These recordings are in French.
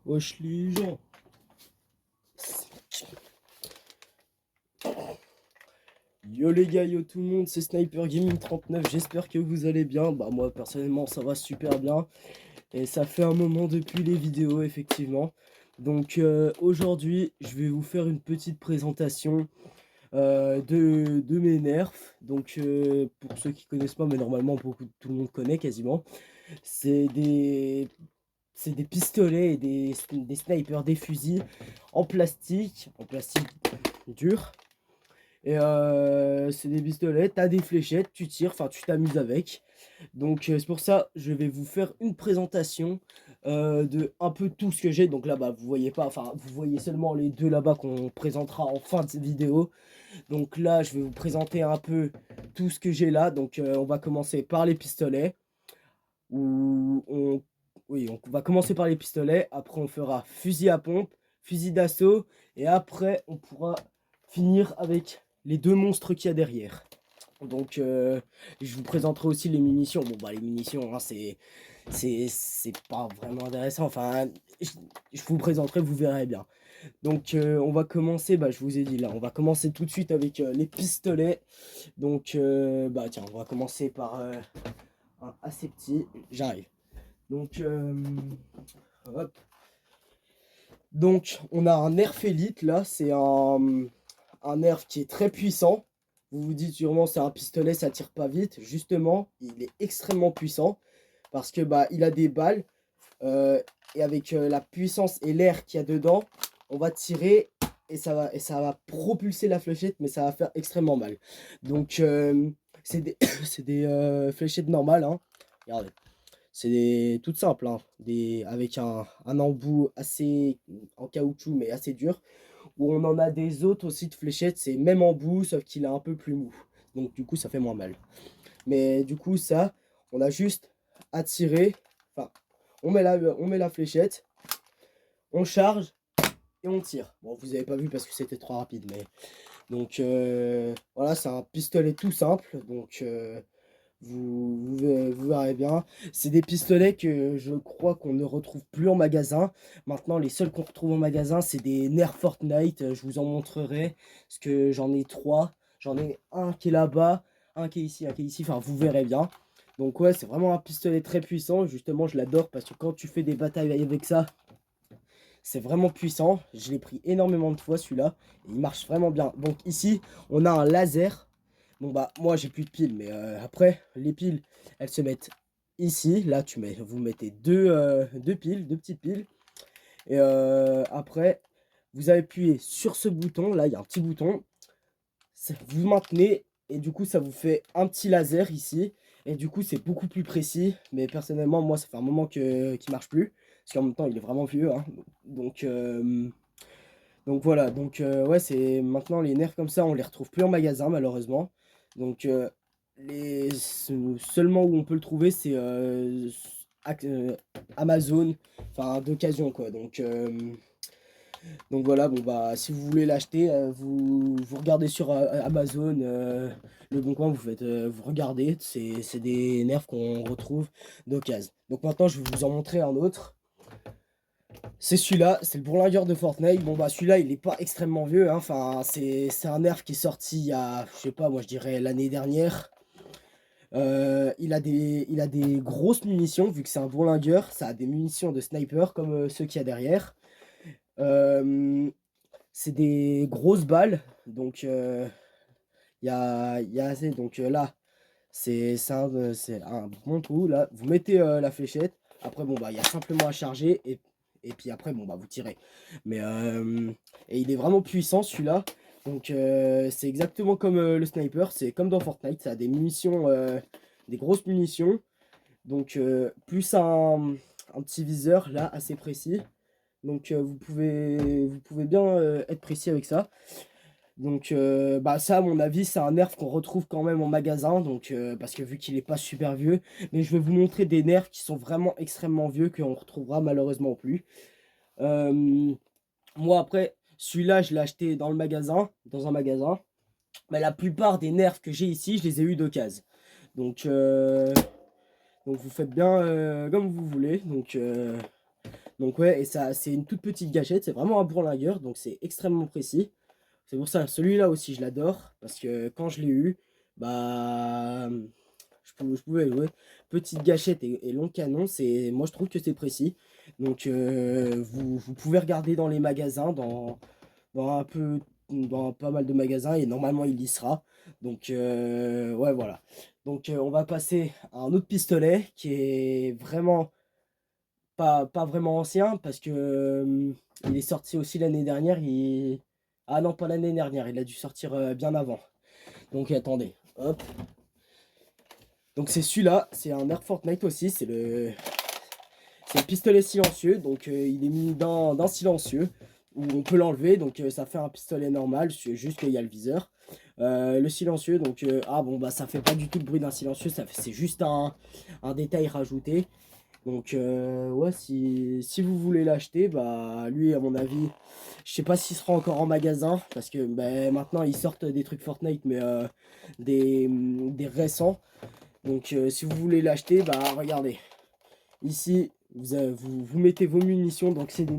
Wesh les gens. Yo les gars, yo tout le monde, c'est Sniper Gaming 39, j'espère que vous allez bien. Bah moi personnellement ça va super bien. Et ça fait un moment depuis les vidéos effectivement. Donc aujourd'hui je vais vous faire une petite présentation de mes nerfs. Donc pour ceux qui connaissent pas, mais normalement tout le monde connaît quasiment. C'est des c'est des pistolets et des snipers, des fusils en plastique dur. Et c'est des pistolets, t'as des fléchettes, tu tires, enfin tu t'amuses avec. Donc c'est pour ça, je vais vous faire une présentation de un peu tout ce que j'ai. Donc là, bah vous voyez pas, enfin vous voyez seulement les deux là-bas qu'on présentera en fin de cette vidéo. Donc là, je vais vous présenter un peu tout ce que j'ai là. Donc on va commencer par les pistolets. Où on... Oui, on va commencer par les pistolets. Après, on fera fusil à pompe, fusil d'assaut. Et après, on pourra finir avec les deux monstres qu'il y a derrière. Donc, je vous présenterai aussi les munitions. Bon, bah, les munitions, hein, c'est pas vraiment intéressant. Enfin, je vous présenterai, vous verrez bien. Donc, on va commencer, bah, je vous ai dit là, on va commencer tout de suite avec les pistolets. Donc, bah, tiens, on va commencer par un assez petit. J'arrive. Donc, hop. Donc, on a un nerf élite là. C'est un nerf qui est très puissant. Vous vous dites sûrement c'est un pistolet, ça tire pas vite. Justement, il est extrêmement puissant parce que bah il a des balles et avec la puissance et l'air qu'il y a dedans, on va tirer et ça va propulser la fléchette, mais ça va faire extrêmement mal. Donc c'est des, c'est des fléchettes normales, hein. Regardez. C'est toutes simples, hein, avec un embout assez en caoutchouc, mais assez dur. Ou on en a des autres aussi de fléchettes, c'est même embout, sauf qu'il est un peu plus mou. Donc du coup, ça fait moins mal. Mais du coup, ça, on a juste à tirer. Enfin, on met la fléchette, on charge et on tire. Bon, vous avez pas vu parce que c'était trop rapide, mais... Donc voilà, c'est un pistolet tout simple. Donc... vous verrez bien. C'est des pistolets que je crois qu'on ne retrouve plus en magasin. Maintenant, les seuls qu'on retrouve en magasin, c'est des Nerf Fortnite. Je vous en montrerai. Parce que j'en ai trois. J'en ai un qui est là-bas, un qui est ici, un qui est ici. Enfin, vous verrez bien. Donc ouais, c'est vraiment un pistolet très puissant. Justement, je l'adore parce que quand tu fais des batailles avec ça, c'est vraiment puissant. Je l'ai pris énormément de fois celui-là. Il marche vraiment bien. Donc ici, on a un laser. Bon bah moi j'ai plus de piles, mais après les piles elles se mettent ici. Là vous mettez deux piles, deux petites piles. Et après vous appuyez sur ce bouton. Là il y a un petit bouton. Vous maintenez et du coup ça vous fait un petit laser ici. Et du coup c'est beaucoup plus précis. Mais personnellement moi ça fait un moment qu'il marche plus. Parce qu'en même temps il est vraiment vieux, hein. Donc, donc voilà, donc ouais, c'est maintenant les nerfs comme ça, on les retrouve plus en magasin malheureusement. Donc seulement où on peut le trouver, c'est Amazon, enfin d'occasion quoi. Donc voilà, bon bah si vous voulez l'acheter, vous regardez sur Amazon, Le Bon Coin, vous regardez, c'est des nerfs qu'on retrouve d'occasion. Donc maintenant je vais vous en montrer un autre. C'est celui-là, c'est le bourlingueur de Fortnite. Bon bah celui-là il est pas extrêmement vieux, hein. Enfin c'est un nerf qui est sorti il y a, je sais pas, moi je dirais l'année dernière. Il a des grosses munitions, vu que c'est un bourlingueur, ça a des munitions de sniper comme ceux qu'il y a derrière. C'est des grosses balles, donc il y a assez, donc là c'est un bon trou, là vous mettez la fléchette, après bon bah il y a simplement à charger et puis après bon bah vous tirez. Mais et il est vraiment puissant celui-là, donc c'est exactement comme le sniper, c'est comme dans Fortnite, ça a des munitions, des grosses munitions, donc plus un petit viseur là assez précis, donc vous pouvez bien être précis avec ça. Donc bah ça à mon avis c'est un nerf qu'on retrouve quand même en magasin, donc parce que vu qu'il est pas super vieux, mais je vais vous montrer des nerfs qui sont vraiment extrêmement vieux qu'on retrouvera malheureusement plus. Euh, Moi après celui-là je l'ai acheté dans le magasin, dans un magasin, mais la plupart des nerfs que j'ai ici je les ai eu d'occasion. Donc donc vous faites bien comme vous voulez. Donc ouais, et ça, c'est une toute petite gâchette, c'est vraiment un bourlingueur, donc c'est extrêmement précis. C'est pour ça, celui-là aussi, je l'adore, parce que quand je l'ai eu, bah, je pouvais jouer. Petite gâchette et long canon, moi je trouve que c'est précis. Donc vous pouvez regarder dans les magasins, dans un peu, dans pas mal de magasins, et normalement il y sera. Donc ouais, voilà. Donc on va passer à un autre pistolet qui est vraiment pas vraiment ancien, parce que il est sorti aussi l'année dernière. Ah non, pas l'année dernière, il a dû sortir bien avant. Donc attendez, hop. Donc c'est celui-là, c'est un Air Fortnite aussi, c'est le pistolet silencieux, donc il est mis d'un silencieux, où on peut l'enlever, donc ça fait un pistolet normal, c'est juste qu'il y a le viseur. Le silencieux, donc ah bon, bah ça fait pas du tout le bruit d'un silencieux, c'est juste un détail rajouté. Donc ouais, si vous voulez l'acheter, bah lui à mon avis, je sais pas s'il sera encore en magasin, parce que bah, maintenant ils sortent des trucs Fortnite, mais des récents. Donc si vous voulez l'acheter, bah regardez, ici vous mettez vos munitions, donc c'est des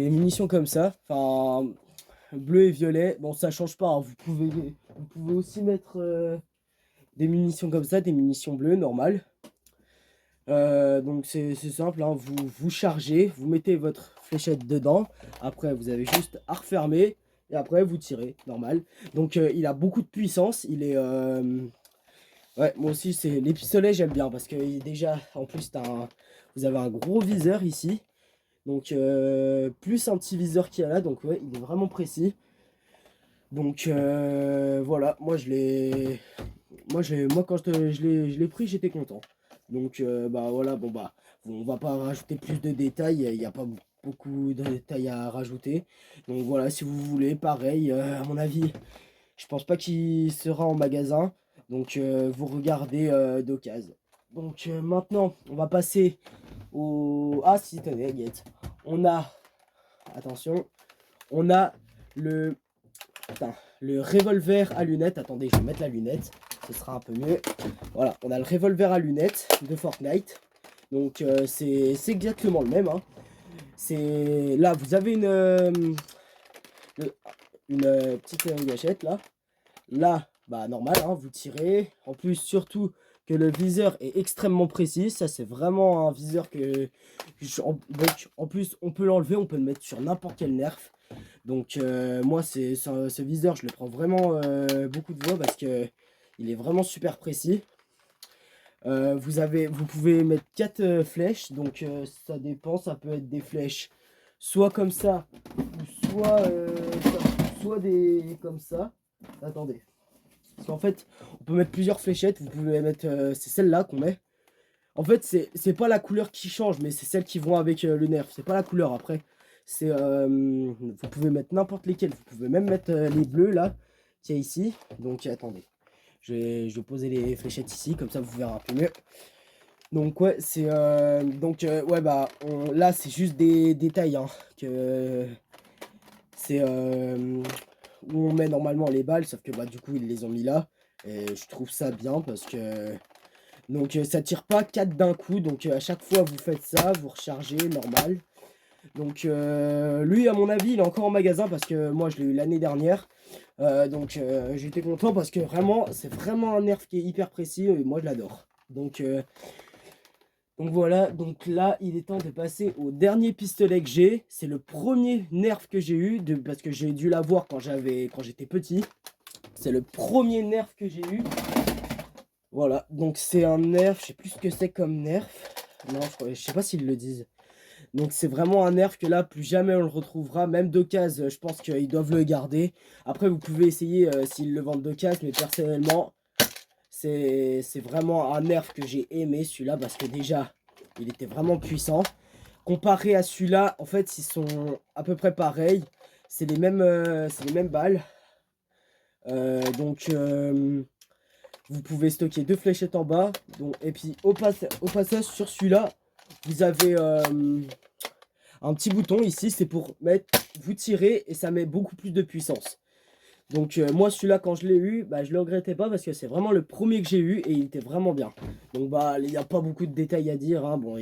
munitions comme ça, enfin bleu et violet. Bon, ça change pas, hein. Vous pouvez aussi mettre des munitions comme ça, des munitions bleues normales. Donc c'est simple, hein. Vous chargez, vous mettez votre fléchette dedans, après vous avez juste à refermer, et après vous tirez, normal. Donc il a beaucoup de puissance, ouais, moi aussi, les pistolets, j'aime bien, parce que déjà, en plus, vous avez un gros viseur ici, donc plus un petit viseur qu'il y a là, donc ouais, il est vraiment précis. Donc voilà, moi quand je l'ai pris, j'étais content. Donc bah voilà, bon bah on va pas rajouter plus de détails, il n'y a pas beaucoup de détails à rajouter. Donc voilà, si vous voulez, pareil, à mon avis, je pense pas qu'il sera en magasin, donc vous regardez d'occasion. Donc maintenant, on va passer au... Ah si, tenez, guette. On a, attention, on a le Putain, le revolver à lunettes. Attendez, je vais mettre la lunette. Ce sera un peu mieux. Voilà, on a le revolver à lunettes de Fortnite. Donc c'est exactement le même, hein. Là, vous avez une petite gâchette là. Là, bah normal, hein, vous tirez. En plus, surtout que le viseur est extrêmement précis. Ça, c'est vraiment un viseur donc, en plus, on peut l'enlever, on peut le mettre sur n'importe quel nerf. Donc moi, ce viseur, je le prends vraiment beaucoup de voix, parce que il est vraiment super précis. Vous pouvez mettre 4 flèches, donc ça dépend, ça peut être des flèches soit comme ça, ou soit des comme ça. Attendez. Parce qu'en fait, on peut mettre plusieurs fléchettes, vous pouvez mettre, c'est celle-là qu'on met. En fait, c'est pas la couleur qui change, mais c'est celles qui vont avec le nerf. C'est pas la couleur après. Vous pouvez mettre n'importe lesquels. Vous pouvez même mettre les bleus là, qui est ici. Donc attendez. Je vais poser les fléchettes ici, comme ça vous verrez un peu mieux. Donc ouais, ouais, bah là c'est juste des détails, hein, que c'est où on met normalement les balles, sauf que bah du coup ils les ont mis là. Et je trouve ça bien, parce que donc ça tire pas 4 d'un coup, donc à chaque fois vous faites ça, vous rechargez normal. Donc lui, à mon avis, il est encore en magasin, parce que moi je l'ai eu l'année dernière. Donc j'étais content, parce que vraiment, c'est vraiment un nerf qui est hyper précis, et moi je l'adore. Donc voilà, donc là il est temps de passer au dernier pistolet que j'ai. C'est le premier nerf que j'ai eu, parce que j'ai dû l'avoir quand j'étais petit. C'est le premier nerf que j'ai eu. Voilà, donc c'est un nerf, je sais plus ce que c'est comme nerf. Non, je sais pas s'ils le disent. Donc c'est vraiment un nerf que là, plus jamais on le retrouvera. Même d'occasion, je pense qu'ils doivent le garder. Après, vous pouvez essayer s'ils le vendent d'occasion, mais personnellement, c'est vraiment un nerf que j'ai aimé, celui-là, parce que déjà, il était vraiment puissant. Comparé à celui-là, en fait, ils sont à peu près pareils. C'est les mêmes balles. Donc vous pouvez stocker 2 fléchettes en bas. Donc, et puis au passage, sur celui-là, vous avez un petit bouton ici, c'est pour vous tirer, et ça met beaucoup plus de puissance. Donc moi celui-là quand je l'ai eu, bah je le regrettais pas parce que c'est vraiment le premier que j'ai eu et il était vraiment bien. Donc bah il n'y a pas beaucoup de détails à dire, hein. Bon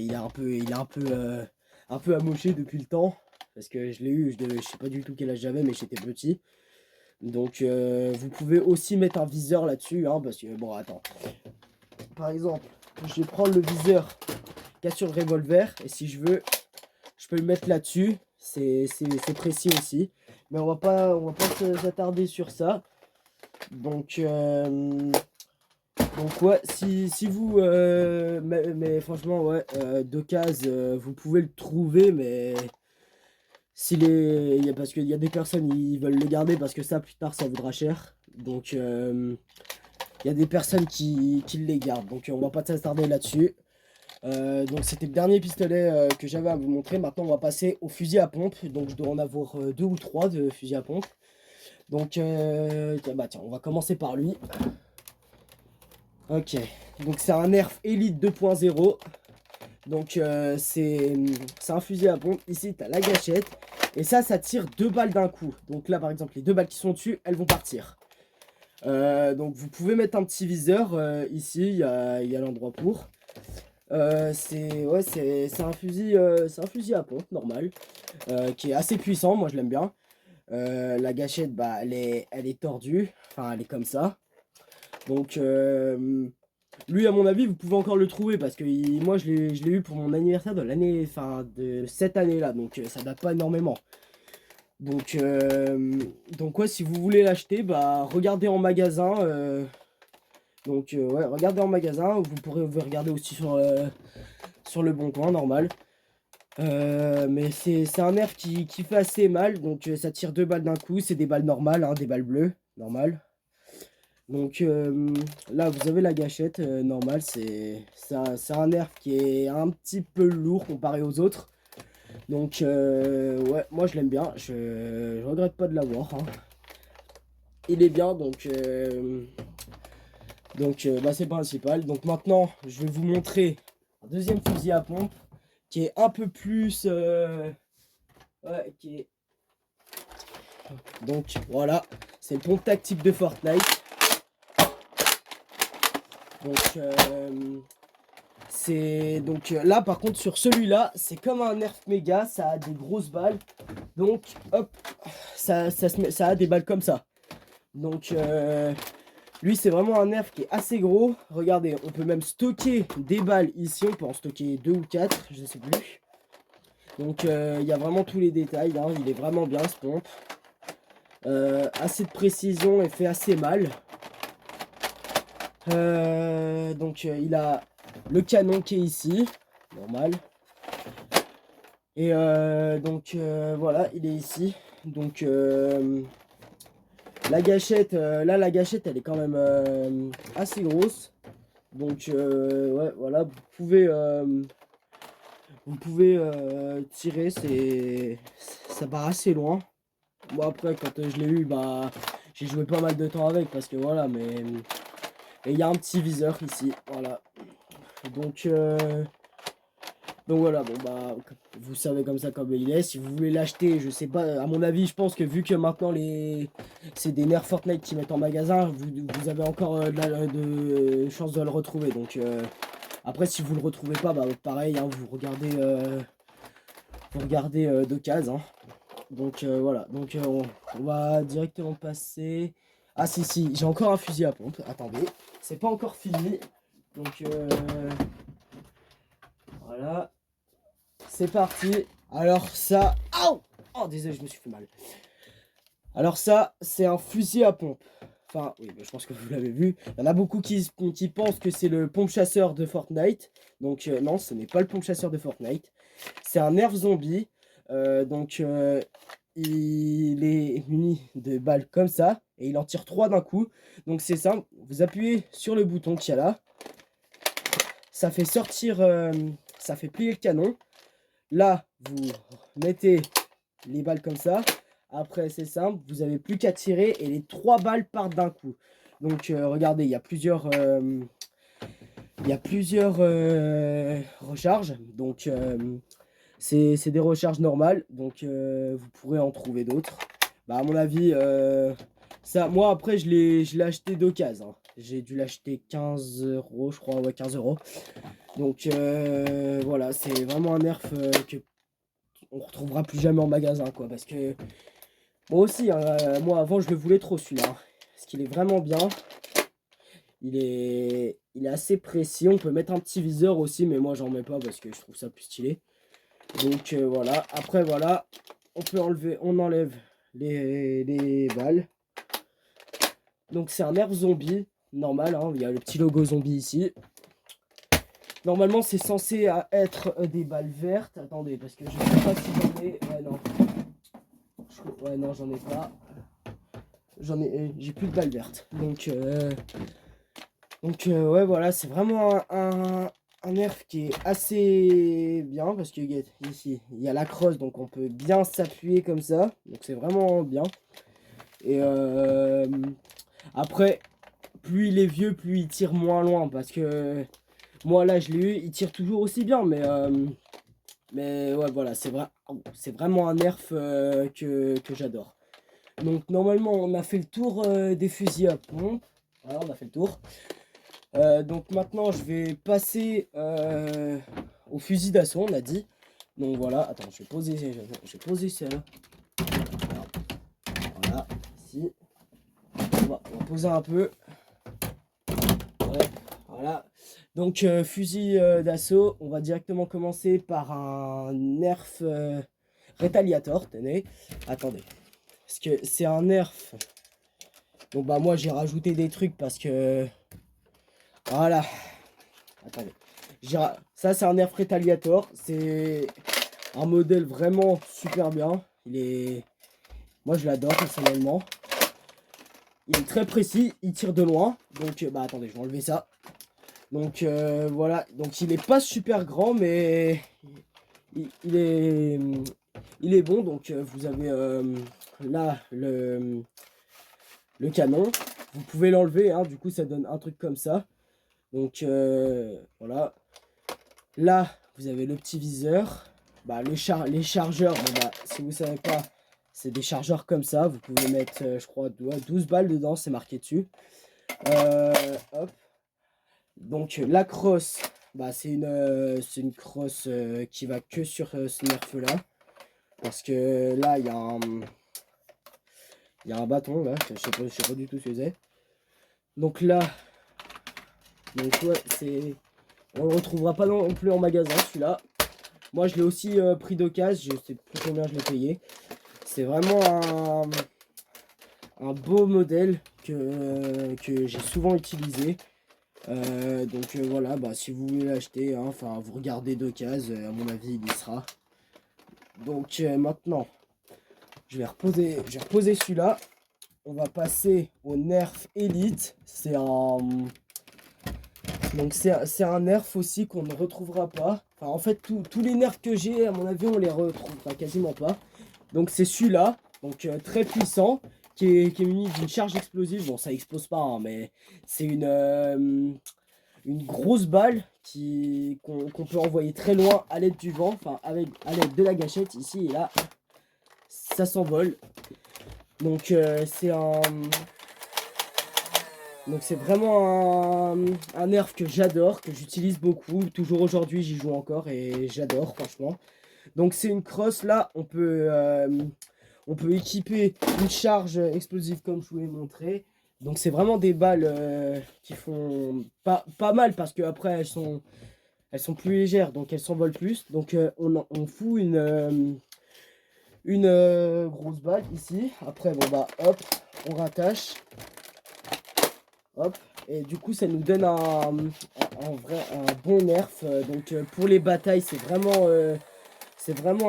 un peu amoché depuis le temps. Parce que je l'ai eu, je sais pas du tout quel âge j'avais mais j'étais petit. Donc vous pouvez aussi mettre un viseur là-dessus, hein, parce que bon attends. Par exemple, je vais prendre le viseur qu'il y a sur le revolver et si je veux, je peux le mettre là-dessus. C'est précis aussi. Mais on va pas s'attarder sur ça. Donc, ouais, si vous... mais franchement, ouais, d'occasion, vous pouvez le trouver, mais... Parce qu'il y a des personnes, ils veulent le garder parce que ça, plus tard, ça vaudra cher. Donc, il y a des personnes qui les gardent. Donc, on va pas s'attarder là-dessus. Donc, c'était le dernier pistolet que j'avais à vous montrer. Maintenant, on va passer au fusil à pompe. Donc, je dois en avoir 2 ou 3 de fusil à pompe. Donc, tiens, on va commencer par lui. Ok, donc c'est un Nerf Elite 2.0. Donc c'est un fusil à pompe. Ici, tu as la gâchette. Et ça tire 2 balles d'un coup. Donc là, par exemple, les 2 balles qui sont dessus, elles vont partir. Donc vous pouvez mettre un petit viseur. Ici, il y a l'endroit pour. C'est un fusil à pompe normal. Qui est assez puissant, moi je l'aime bien. La gâchette, bah, elle est tordue. Enfin, elle est comme ça. Donc, lui, à mon avis, vous pouvez encore le trouver parce que moi, je l'ai eu pour mon anniversaire de l'année, enfin, de cette année-là. Donc, ça date pas énormément. Donc, ouais, si vous voulez l'acheter, bah, regardez en magasin. Ouais, regardez en magasin. Vous pourrez regarder aussi sur le Bon Coin, normal. Mais c'est un nerf qui fait assez mal. Donc, ça tire 2 balles d'un coup. C'est des balles normales, hein, des balles bleues, normales. Donc là, vous avez la gâchette normale, c'est un nerf qui est un petit peu lourd comparé aux autres. Donc ouais, moi je l'aime bien, je regrette pas de l'avoir, hein. Il est bien, bah, c'est le principal. Donc maintenant, je vais vous montrer un deuxième fusil à pompe qui est un peu plus... ouais, Donc voilà, c'est le pompe tactique de Fortnite. Donc là par contre sur celui-là c'est comme un Nerf méga, ça a des grosses balles. Donc hop, ça a des balles comme ça. Donc lui c'est vraiment un Nerf qui est assez gros. Regardez, on peut même stocker des balles ici, on peut en stocker 2 ou 4, je sais plus. Donc il y a vraiment tous les détails, hein. Il est vraiment bien ce pompe. Assez de précision et fait assez mal. Il a le canon qui est ici, normal. Et voilà, il est ici. Donc la gâchette, là la gâchette elle est quand même assez grosse. Donc ouais, voilà, vous pouvez tirer, ça part assez loin. Moi après quand je l'ai eu, bah j'ai joué pas mal de temps avec parce que voilà, mais et il y a un petit viseur ici, voilà. Donc voilà, bon bah vous savez comme ça comme il est. Si vous voulez l'acheter, je sais pas, à mon avis, je pense que vu que maintenant c'est des nerfs Fortnite qui mettent en magasin, vous avez encore de chance de le retrouver. Donc après si vous le retrouvez pas, bah pareil, hein, vous regardez d'occasion, hein. Donc voilà, donc on va directement passer. Ah si, j'ai encore un fusil à pompe. Attendez, c'est pas encore fini. Donc voilà. C'est parti. Alors ça... Aouh! Oh, désolé, je me suis fait mal. Alors ça, c'est un fusil à pompe. Enfin, oui, je pense que vous l'avez vu. Il y en a beaucoup qui pensent que c'est le pompe chasseur de Fortnite. Donc non, ce n'est pas le pompe chasseur de Fortnite. C'est un Nerf zombie. Il est muni de balles comme ça. Et il en tire 3 d'un coup. Donc c'est simple. Vous appuyez sur le bouton qu'il y a là. Ça fait sortir... ça fait plier le canon. Là, vous mettez les balles comme ça. Après, c'est simple, vous n'avez plus qu'à tirer et les 3 balles partent d'un coup. Donc, regardez, il y a plusieurs recharges. Donc, c'est des recharges normales. Donc, vous pourrez en trouver d'autres. Bah, à mon avis, Ça, moi après je l'ai acheté d'occasion, hein. J'ai dû l'acheter 15 € je crois, ouais 15 €. Donc voilà, c'est vraiment un nerf que on retrouvera plus jamais en magasin quoi. Parce que moi aussi, hein, moi avant je le voulais trop celui-là, hein. Parce qu'il est vraiment bien. Il est assez précis. On peut mettre un petit viseur aussi, mais moi j'en mets pas parce que je trouve ça plus stylé. Donc voilà. Après voilà, on enlève les balles. Donc c'est un nerf zombie normal, hein. Il y a le petit logo zombie ici. Normalement c'est censé être des balles vertes. Attendez, parce que je sais pas si j'en ai. Ouais non. Ouais non, j'en ai pas. J'ai plus de balles vertes. Donc ouais voilà, c'est vraiment un nerf qui est assez bien parce que ici il y a la crosse, donc on peut bien s'appuyer comme ça. Donc c'est vraiment bien. Et après, plus il est vieux, plus il tire moins loin parce que moi là je l'ai eu, il tire toujours aussi bien, mais ouais voilà, c'est vraiment un nerf que j'adore. Donc normalement on a fait le tour des fusils à pompe. Voilà, on a fait le tour. Donc maintenant je vais passer au fusil d'assaut, on a dit. Donc voilà, attends, je vais poser celle-là. Voilà, ici. On va poser un peu. Ouais, voilà. Donc fusil d'assaut, on va directement commencer par un nerf rétaliator, tenez. Attendez, parce que c'est un nerf. Donc bah moi j'ai rajouté des trucs parce que voilà. Attendez. Ça c'est un nerf rétaliator, c'est un modèle vraiment super bien. Moi je l'adore personnellement. Il est très précis, il tire de loin. Donc bah attendez, je vais enlever ça. Donc voilà, donc il est pas super grand, mais il est bon. Donc vous avez là le canon. Vous pouvez l'enlever, hein, du coup ça donne un truc comme ça. Donc voilà. Là, vous avez le petit viseur. Bah, les chargeurs, bon, bah, si vous savez pas, c'est des chargeurs comme ça. Vous pouvez mettre, je crois, 12 balles dedans, c'est marqué dessus. Hop. Donc la crosse, bah, c'est une crosse qui va que sur ce nerf là. Parce que là, il y a un bâton là, je sais pas du tout ce que c'est. Donc là, donc ouais, on le retrouvera pas non plus en magasin celui-là. Moi je l'ai aussi pris d'occasion, je sais plus combien je l'ai payé. C'est vraiment un beau modèle que j'ai souvent utilisé. Donc voilà, bah, si vous voulez l'acheter, hein, enfin vous regardez d'occasion, à mon avis il y sera. Donc maintenant, je vais reposer celui-là. On va passer au Nerf Elite. Donc c'est un nerf aussi qu'on ne retrouvera pas. Enfin en fait tous les nerfs que j'ai à mon avis on les retrouvera quasiment pas. Donc c'est celui-là, donc très puissant, qui est muni d'une charge explosive. Bon ça explose pas hein, mais c'est une grosse balle qu'on peut envoyer très loin à l'aide du vent. Enfin à l'aide de la gâchette ici et là. Ça s'envole. Donc c'est vraiment un nerf que j'adore, que j'utilise beaucoup. Toujours aujourd'hui, j'y joue encore et j'adore, franchement. Donc c'est une crosse, là, on peut équiper une charge explosive comme je vous l'ai montré. Donc c'est vraiment des balles qui font pas mal parce que après elles sont plus légères, donc elles s'envolent plus. Donc on fout une grosse balle ici. Après, bon bah hop, on rattache. Hop, et du coup ça nous donne un bon nerf. Donc pour les batailles c'est vraiment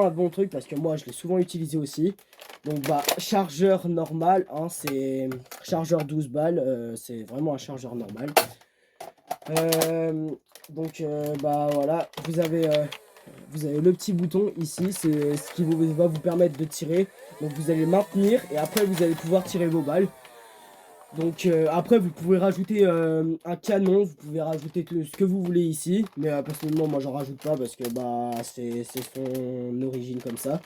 un bon truc parce que moi je l'ai souvent utilisé aussi. Donc bah chargeur normal, hein, c'est chargeur 12 balles, c'est vraiment un chargeur normal. Donc bah voilà, vous avez le petit bouton ici, c'est ce qui va vous permettre de tirer. Donc vous allez maintenir et après vous allez pouvoir tirer vos balles. Donc après vous pouvez rajouter un canon, vous pouvez rajouter tout ce que vous voulez ici. Mais personnellement moi j'en rajoute pas parce que bah c'est son origine comme ça.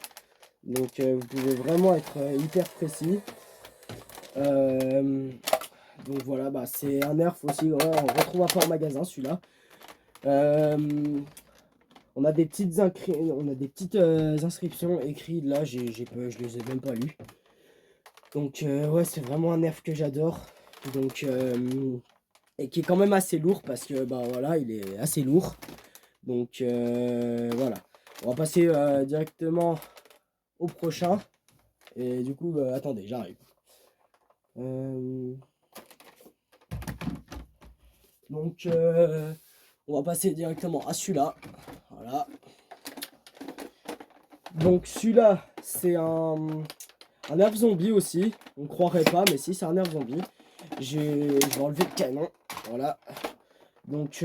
Donc vous pouvez vraiment être hyper précis. Euh, donc voilà, bah, c'est un nerf aussi, ouais, on retrouve pas en magasin celui-là. On a des petites, inscriptions écrites là, je les ai même pas lues. Donc ouais, c'est vraiment un nerf que j'adore. Donc et qui est quand même assez lourd parce que bah voilà, il est assez lourd. Donc voilà. On va passer directement au prochain. Et du coup, bah, attendez, j'arrive. Donc on va passer directement à celui-là. Voilà. Donc celui-là, c'est un nerf zombie aussi. On croirait pas, mais si, c'est un nerf zombie. Je vais enlever le canon. Voilà. Donc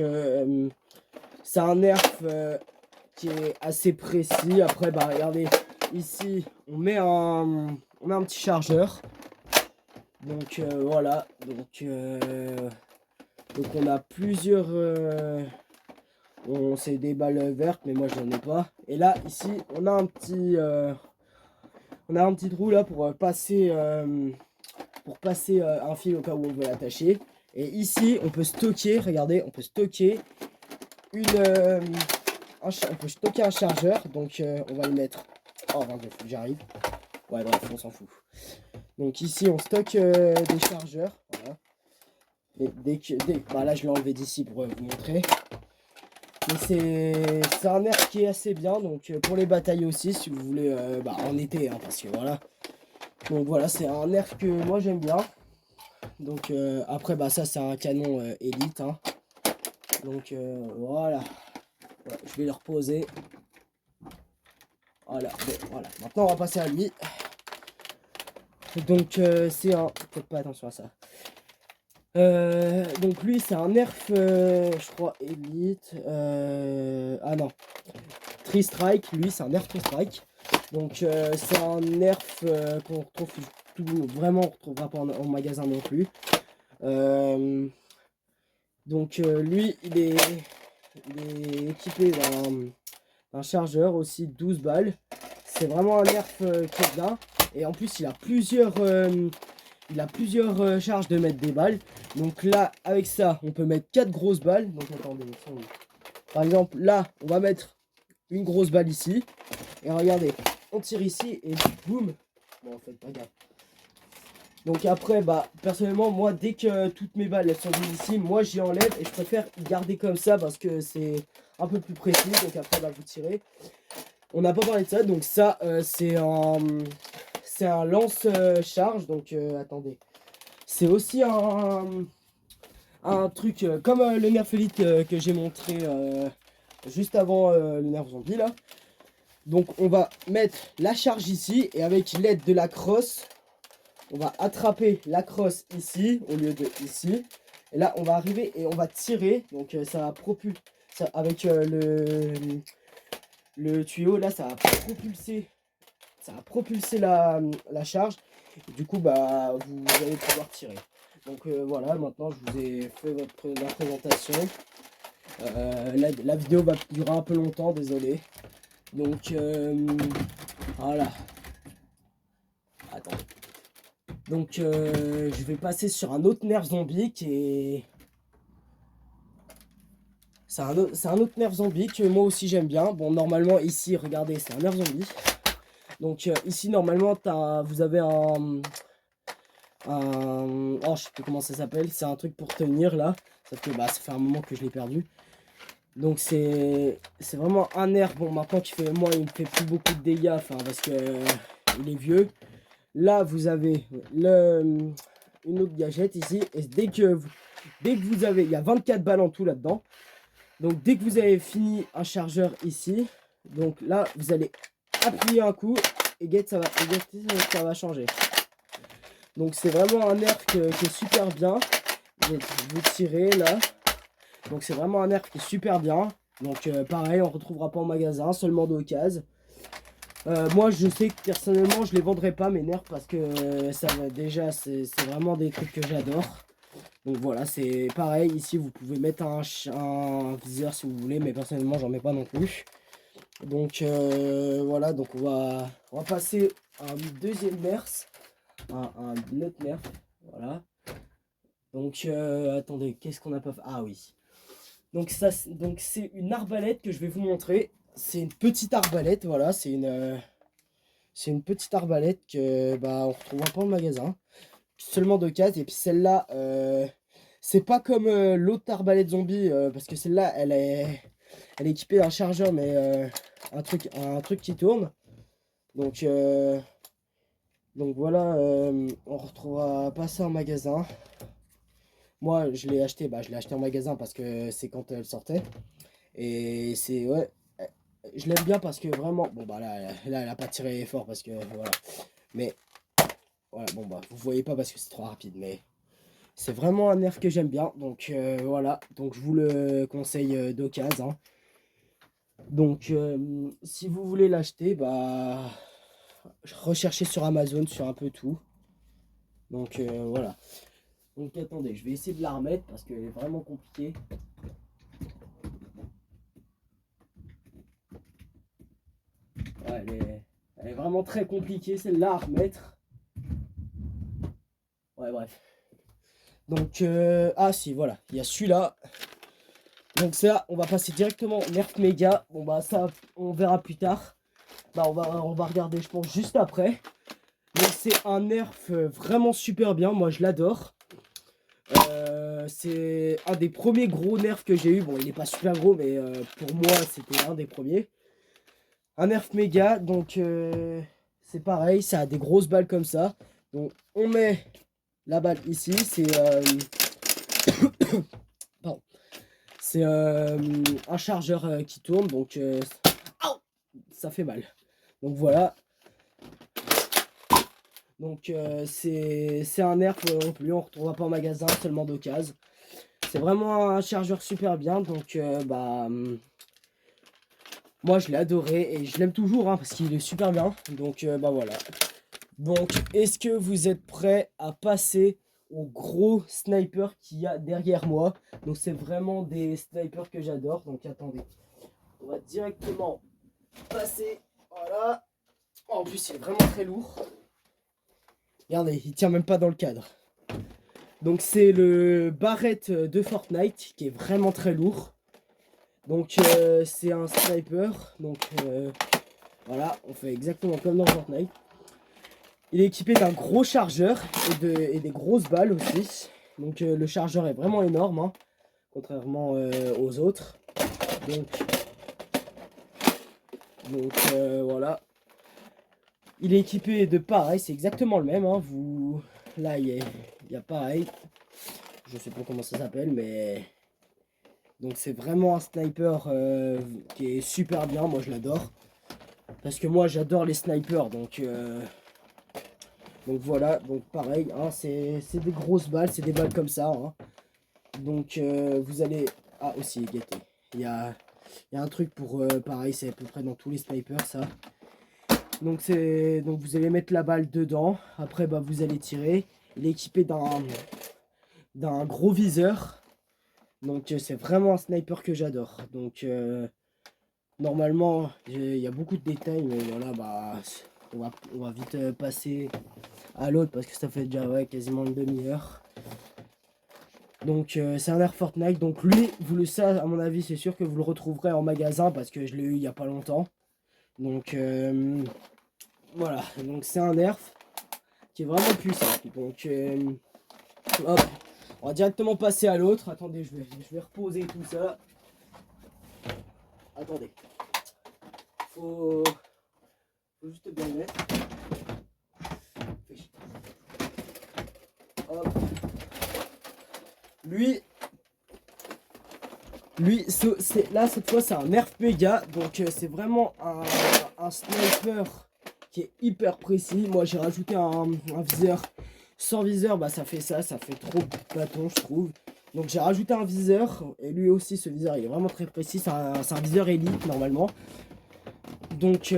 c'est un nerf qui est assez précis. Après, bah regardez, ici, on met un petit chargeur. Donc voilà. Donc on a plusieurs... c'est des balles vertes, mais moi j'en ai pas. Et là, ici, on a un petit trou là pour passer un fil au cas où on veut l'attacher. Et ici, on peut stocker, regardez, on peut stocker on peut stocker un chargeur. Donc on va le mettre. Oh, ben, j'arrive. Ouais, bref, on s'en fout. Donc ici, on stocke des chargeurs. Voilà. Bah, là, je l'ai enlevé d'ici pour vous montrer. Mais c'est un nerf qui est assez bien. Donc pour les batailles aussi, si vous voulez, bah, en été, hein, parce que voilà. Donc voilà, c'est un nerf que moi j'aime bien. Donc après, bah ça c'est un canon élite. Hein. Donc voilà. Ouais, je vais le reposer. Voilà, bon, voilà. Maintenant on va passer à lui. Donc c'est un... Faites pas attention à ça. Donc lui c'est un nerf, je crois, élite. Ah non. Tri-strike, lui c'est un nerf tri-strike. Donc c'est un nerf qu'on retrouve vraiment on retrouvera pas en magasin non plus. Donc lui il est équipé d'un chargeur aussi 12 balles. C'est vraiment un nerf qui est bien. Et en plus il a plusieurs charges de mettre des balles. Donc là avec ça on peut mettre 4 grosses balles. Donc attendez, par exemple là on va mettre une grosse balle ici. Et regardez, on tire ici et boum. Bon en fait pas gaffe. Donc après, bah personnellement, moi dès que toutes mes balles elles sont venues ici, moi j'y enlève et je préfère garder comme ça parce que c'est un peu plus précis. Donc après, bah vous tirez. On n'a pas parlé de ça, donc ça c'est un lance-charge. Donc attendez, c'est aussi un truc comme le nerf élite que j'ai montré juste avant le nerf zombie là. Donc on va mettre la charge ici et avec l'aide de la crosse. On va attraper la crosse ici au lieu de ici. Et là, on va arriver et on va tirer. Donc, ça va propulser. Avec le tuyau, là, ça va propulser. Ça va propulser la charge. Et du coup, bah, vous allez pouvoir tirer. Donc, voilà, maintenant, je vous ai fait la présentation. La vidéo va durer un peu longtemps, désolé. Donc, voilà. Attends. Donc je vais passer sur un autre nerf zombie qui est... C'est un autre nerf zombie que moi aussi j'aime bien. Bon normalement ici, regardez, c'est un nerf zombie. Donc ici normalement vous avez oh je sais plus comment ça s'appelle. C'est un truc pour tenir là. Sauf que bah, ça fait un moment que je l'ai perdu. Donc c'est vraiment un nerf. Bon maintenant moi il me fait plus beaucoup de dégâts. Enfin parce que il est vieux. Là vous avez une autre gâchette ici. Et dès que vous avez... Il y a 24 balles en tout là-dedans. Donc dès que vous avez fini un chargeur ici. Donc là vous allez appuyer un coup. Et ça va changer. Donc c'est vraiment un nerf qui est super bien. Vous tirez là. Donc c'est vraiment un nerf qui est super bien. Donc pareil, on ne retrouvera pas en magasin, seulement d'occasion. Moi je sais que personnellement je les vendrai pas mes nerfs parce que ça va déjà c'est vraiment des trucs que j'adore. Donc voilà, c'est pareil, ici vous pouvez mettre un viseur si vous voulez, mais personnellement j'en mets pas non plus. Donc voilà, donc on va passer à un deuxième nerf. un autre nerf. Voilà. Donc, attendez, qu'est-ce qu'on a pas fait? Ah oui. Donc, donc c'est une arbalète que je vais vous montrer. C'est une petite arbalète, voilà. C'est une petite arbalète que on retrouvera pas au magasin. Seulement d'occasion. Et puis celle-là, c'est pas comme l'autre arbalète zombie. Parce que celle-là, elle est équipée d'un chargeur, mais un truc qui tourne. Donc, voilà, on retrouvera pas ça en magasin. Moi, je l'ai acheté en magasin parce que c'est quand elle sortait. Et c'est, ouais, je l'aime bien parce que vraiment, bon bah là, elle a pas tiré fort parce que, voilà. Mais, voilà, bon bah, vous voyez pas parce que c'est trop rapide, mais c'est vraiment un nerf que j'aime bien. Donc, voilà, donc je vous le conseille d'occasion, hein. Donc, si vous voulez l'acheter, recherchez sur Amazon, sur un peu tout. Donc, voilà. Donc, attendez, je vais essayer de la remettre parce qu'elle est vraiment compliquée. Ouais, elle est vraiment très compliquée, celle-là, à remettre. Ouais, bref. Donc, ah si, voilà, il y a celui-là. Donc ça, on va passer directement au Nerf Mega. Bon, bah ça, on verra plus tard. On va regarder, je pense, juste après. Donc c'est un Nerf vraiment super bien, moi je l'adore. C'est un des premiers gros Nerfs que j'ai eu. Bon, il n'est pas super gros, mais pour moi, c'était un des premiers. Un Nerf Mega, donc c'est pareil, ça a des grosses balles comme ça. Donc on met la balle ici, pardon. C'est un chargeur qui tourne, donc ça fait mal. Donc voilà. Donc c'est un nerf non plus, on ne retrouvera pas en magasin, seulement d'occasion. C'est vraiment un chargeur super bien, donc moi je l'ai adoré et je l'aime toujours, hein, parce qu'il est super bien. Donc voilà. Donc est-ce que vous êtes prêts à passer au gros sniper qu'il y a derrière moi? Donc c'est vraiment des snipers que j'adore. Donc attendez, on va directement passer. Voilà. Oh, en plus il est vraiment très lourd. Regardez, il tient même pas dans le cadre. Donc c'est le Barrett de Fortnite qui est vraiment très lourd. Donc c'est un sniper. Donc voilà, on fait exactement comme dans Fortnite. Il est équipé d'un gros chargeur et des grosses balles aussi. Donc le chargeur est vraiment énorme, hein, contrairement aux autres. Donc voilà. Il est équipé de pareil, c'est exactement le même, hein. Là il y a pareil. Je sais pas comment ça s'appelle, mais donc c'est vraiment un sniper qui est super bien. Moi je l'adore parce que moi j'adore les snipers, donc voilà. Donc pareil, hein, c'est des grosses balles, c'est des balles comme ça, hein. Donc vous allez aussi gâter. Il y a un truc pour pareil, c'est à peu près dans tous les snipers ça. Donc vous allez mettre la balle dedans. Après vous allez tirer. Il est équipé d'un gros viseur. Donc c'est vraiment un sniper que j'adore. Donc normalement il y a beaucoup de détails, mais voilà, on va vite passer à l'autre parce que ça fait déjà quasiment une demi-heure. Donc c'est un Air Fortnite. Donc lui, ça à mon avis c'est sûr que vous le retrouverez en magasin parce que je l'ai eu il n'y a pas longtemps. Donc voilà, donc c'est un nerf qui est vraiment puissant. Donc hop, on va directement passer à l'autre. Attendez, je vais reposer tout ça. Attendez. Faut juste bien le mettre. Hop. Lui, là cette fois c'est un nerf méga. Donc c'est vraiment un sniper qui est hyper précis. Moi j'ai rajouté un viseur. Sans viseur, ça fait trop bâton je trouve. Donc j'ai rajouté un viseur. Et lui aussi ce viseur il est vraiment très précis. C'est un viseur élite normalement. Donc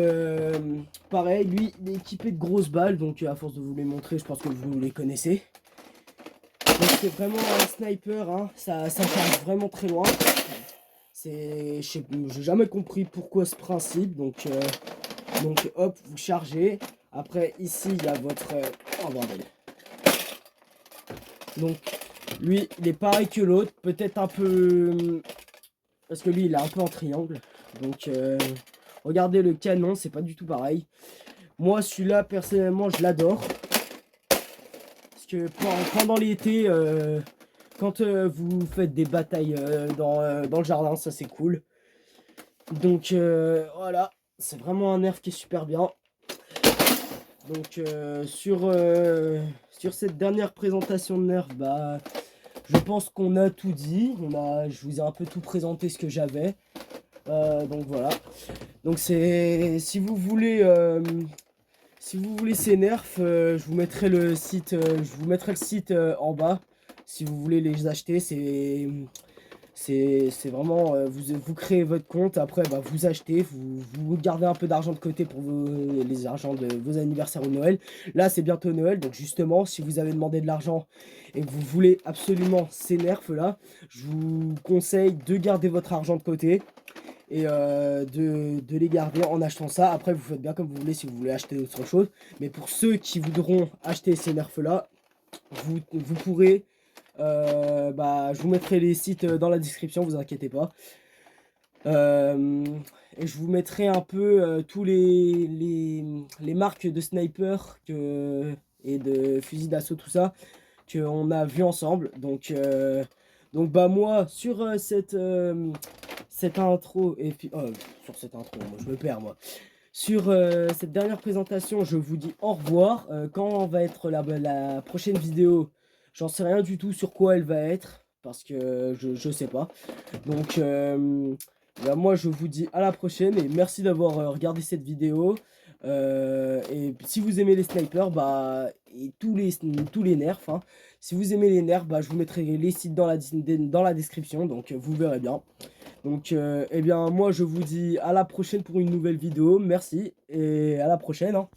pareil, lui il est équipé de grosses balles. Donc à force de vous les montrer, je pense que vous les connaissez. Donc c'est vraiment un sniper, hein. Ça charge vraiment très loin. J'ai jamais compris pourquoi ce principe. Donc hop, vous chargez. Après, ici, il y a votre... oh, bordel. Donc, lui, il est pareil que l'autre. Peut-être un peu... Parce que lui, il est un peu en triangle. Donc, regardez le canon, c'est pas du tout pareil. Moi, celui-là, personnellement, je l'adore. Parce que pendant l'été, quand vous faites des batailles dans le jardin, ça c'est cool. Donc, voilà. C'est vraiment un nerf qui est super bien. Donc, sur cette dernière présentation de nerf, bah... je pense qu'on a tout dit. Je vous ai un peu tout présenté ce que j'avais. Donc voilà. Donc si vous voulez ces nerfs, je vous mettrai le site, en bas. Si vous voulez les acheter, c'est vraiment vous créez votre compte. Après bah, vous achetez, vous gardez un peu d'argent de côté pour les argents de vos anniversaires ou Noël. Là c'est bientôt Noël, donc justement si vous avez demandé de l'argent et que vous voulez absolument ces nerfs là, je vous conseille de garder votre argent de côté et de les garder en achetant ça. Après vous faites bien comme vous voulez si vous voulez acheter autre chose, mais pour ceux qui voudront acheter ces nerfs là, vous pourrez bah, je vous mettrai les sites dans la description, vous inquiétez pas. Et je vous mettrai un peu tous les marques de sniper et de fusil d'assaut, tout ça, qu'on a vu ensemble. Donc bah moi, sur cette intro, et puis, sur cette intro, moi, je me perds moi. Sur cette dernière présentation, je vous dis au revoir. Quand va être la prochaine vidéo, j'en sais rien du tout sur quoi elle va être, parce que je sais pas. Donc, bah, moi, je vous dis à la prochaine, et merci d'avoir regardé cette vidéo. Et si vous aimez les snipers, bah, et tous les nerfs, hein, si vous aimez les nerfs, bah, je vous mettrai les sites dans la description, donc vous verrez bien. Donc, eh bien, moi, je vous dis à la prochaine pour une nouvelle vidéo. Merci et à la prochaine, hein.